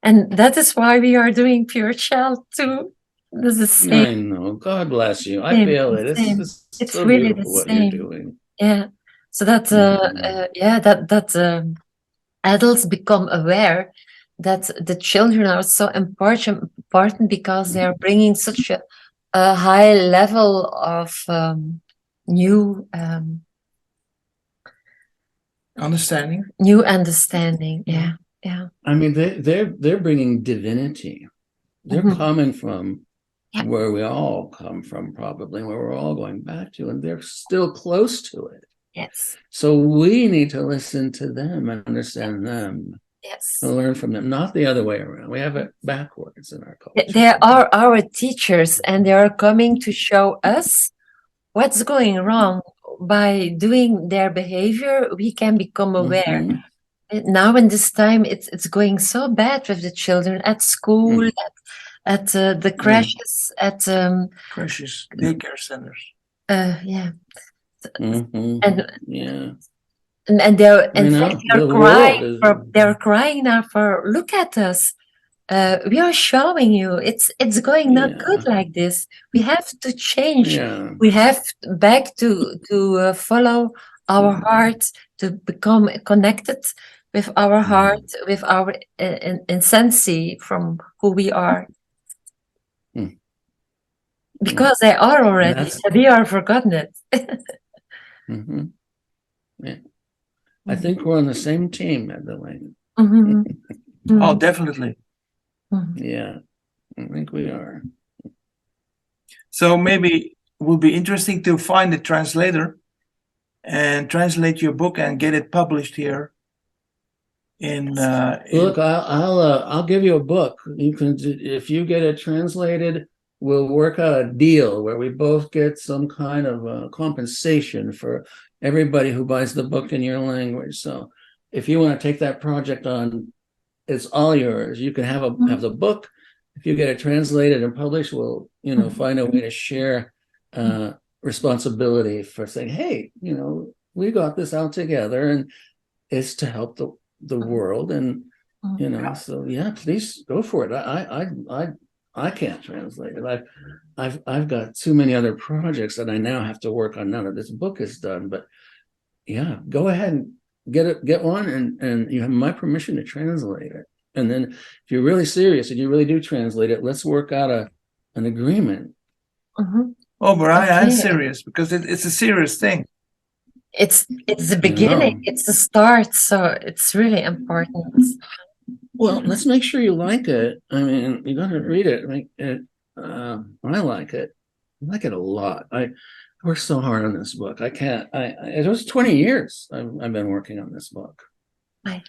And that is why we are doing Pure Child too. This is the same. I know. God bless you. I Same, feel it. same. It's so really beautiful the what same. you're doing. Yeah. So that adults become aware that the children are so important because they are bringing such a high level of new Understanding. Yeah. I mean, they're bringing divinity. They're coming from where we all come from, probably, where we're all going back to, and they're still close to it. Yes. So we need to listen to them and understand them. Yes. And learn from them, not the other way around. We have it backwards in our culture. They are our teachers, and they are coming to show us what's going wrong. By doing their behavior, we can become aware. Now in this time, it's going so bad with the children at school, at the crashes, at Crashes, daycare centers. Yeah. And they're crying now for, look at us. We are showing you it's going not good like this. We have to change. We have back to follow our heart, to become connected with our heart, with our insensi from who we are. Because they are already, we are forgotten it. Yeah. I think we're on the same team, Magdalena. Oh, definitely. Yeah, I think we are. So maybe it would be interesting to find a translator and translate your book and get it published here. Look, I'll give you a book. You can, if you get it translated, we'll work out a deal where we both get some kind of compensation for everybody who buys the book in your language. So if you want to take that project on, it's all yours. You can have the book. If you get it translated and published, we'll find a way to share responsibility for saying, hey, we got this out together, and it's to help the world. And so yeah, please go for it. I can't translate it. I've got too many other projects that I now have to work on now that this book is done. But yeah, go ahead and get one, and you have my permission to translate it. And then if you're really serious and you really do translate it, let's work out an agreement. Oh, but I'm serious, because it's a serious thing. It's the beginning. It's the start. So it's really important. Well, let's make sure you like it. I mean, you got to read it. I like it. I like it a lot. I worked so hard on this book. It was 20 years I've been working on this book. I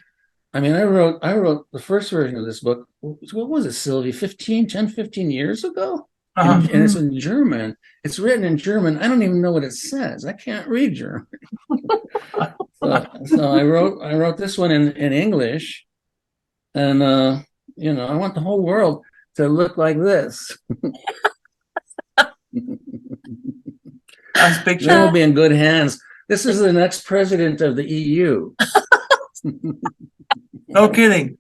mean, I wrote the first version of this book. What was it, Sylvie? 15 years ago? And it's in German. It's written in German. I don't even know what it says. I can't read German. so I wrote this one in English. And, I want the whole world to look like this. Then we'll be in good hands. This is the next president of the EU. No kidding.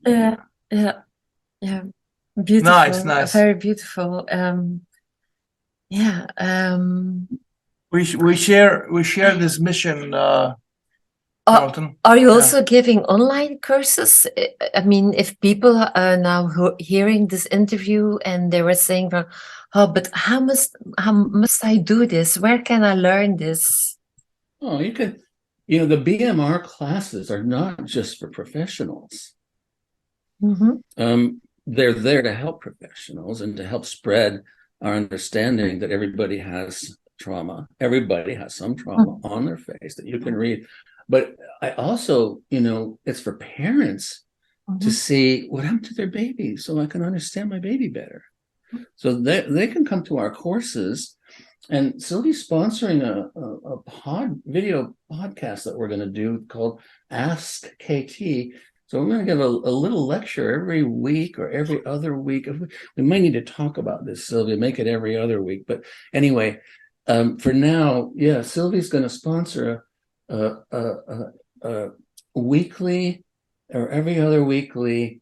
Yeah. Beautiful. Nice. Very beautiful. We share this mission. Karlton. Are you Yeah. also giving online courses? I mean, if people are now hearing this interview and they were saying, "Oh, but how must I do this? Where can I learn this?" Oh, you can, the BMR classes are not just for professionals. They're there to help professionals and to help spread our understanding that everybody has trauma. Everybody has some trauma on their face that you can read. But I also, it's for parents to see what happened to their baby so I can understand my baby better. So they can come to our courses. And Sylvie's sponsoring a video podcast that we're going to do called Ask KT. So we're going to give a little lecture every week or every other week. We might need to talk about this, Sylvia, make it every other week. But anyway, for now, yeah, Sylvie's going to sponsor a weekly or every other weekly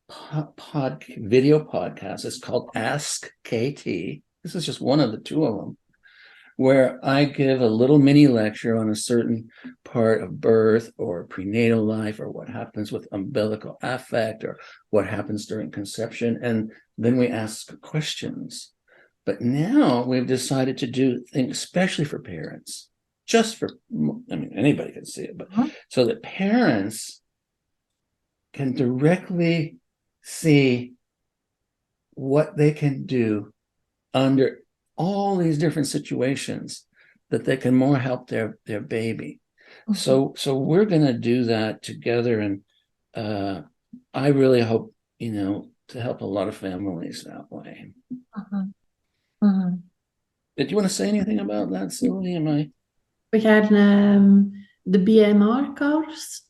video podcast. It's called Ask KT. This is just one of the two of them, where I give a little mini lecture on a certain part of birth or prenatal life or what happens with umbilical affect or what happens during conception. And then we ask questions. But now we've decided to do things especially for parents, anybody can see it, but so that parents can directly see what they can do under all these different situations that they can more help their baby. So we're going to do that together. And I really hope, to help a lot of families that way. Did you want to say anything about that, Sylvie? We gaan de BMR-course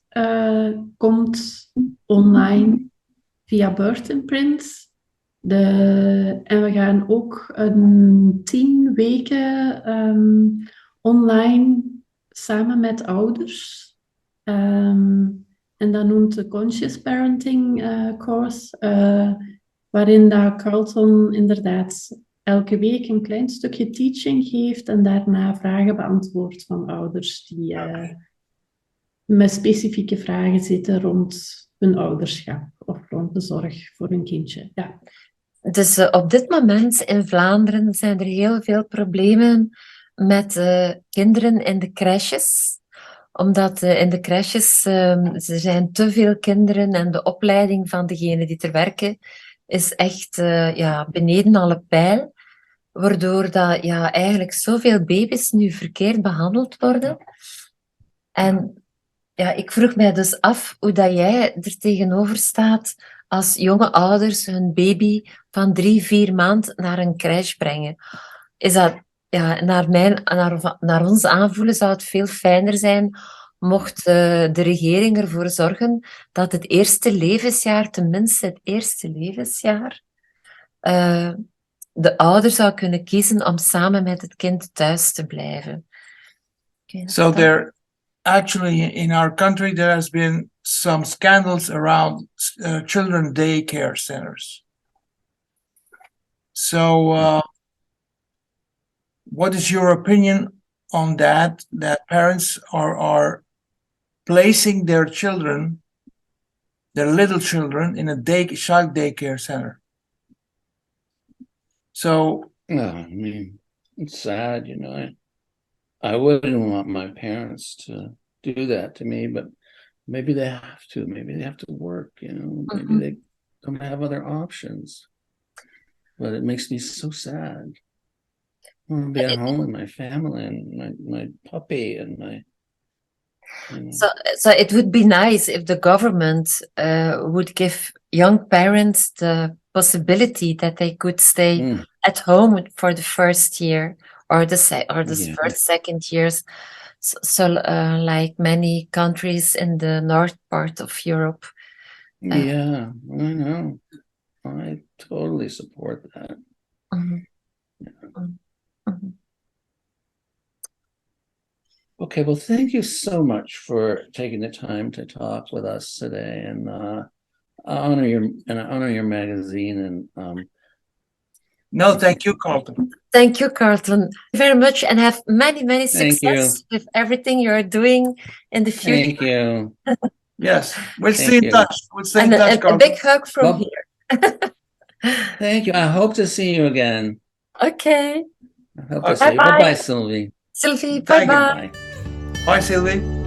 komt online via Birth Imprints. En we gaan ook 10 weken online samen met ouders. En dat noemt de Conscious Parenting course, waarin dat Karlton inderdaad elke week een klein stukje teaching geeft en daarna vragen beantwoordt van ouders die met specifieke vragen zitten rond hun ouderschap of rond de zorg voor hun kindje. Ja. Dus op dit moment in Vlaanderen zijn er heel veel problemen met kinderen in de crèches. Omdat in de crèches er zijn te veel kinderen en de opleiding van degenen die er werken is echt beneden alle peil. Waardoor dat, eigenlijk zoveel baby's nu verkeerd behandeld worden. En ik vroeg mij dus af hoe dat jij er tegenover staat als jonge ouders hun baby van 3-4 maanden naar een crèche brengen. Is dat, naar ons aanvoelen zou het veel fijner zijn mocht de regering ervoor zorgen dat het eerste levensjaar, tenminste het eerste levensjaar, de ouder zou kunnen kiezen om samen met het kind thuis te blijven. So there, actually, in our country, there has been some scandals around children daycare centers. So, what is your opinion on that? That parents are placing their children, their little children, in a child daycare center. So, it's sad, I wouldn't want my parents to do that to me, but maybe they have to. Maybe they have to work, Maybe they don't have other options. But it makes me so sad. I want to be at home with my family and my puppy and my... So it would be nice if the government would give young parents the possibility that they could stay at home for the first year or the first, second years. So like many countries in the north part of Europe. Yeah, I know. I totally support that. Okay, well, thank you so much for taking the time to talk with us today, and I honor your magazine. And no, thank you, Karlton. Thank you, Karlton, very much, and have many, many Thank success with everything you're doing in the future. Thank you. Yes, we'll Thank stay in you. touch. We'll stay in And touch, a Karlton. big hug from Well- here. Thank you. I hope to see you again. Okay. I hope to see you. Bye-bye. Bye-bye, Sylvie. Sylvie, Thank you. bye-bye. Bye. Bye, Sylvie.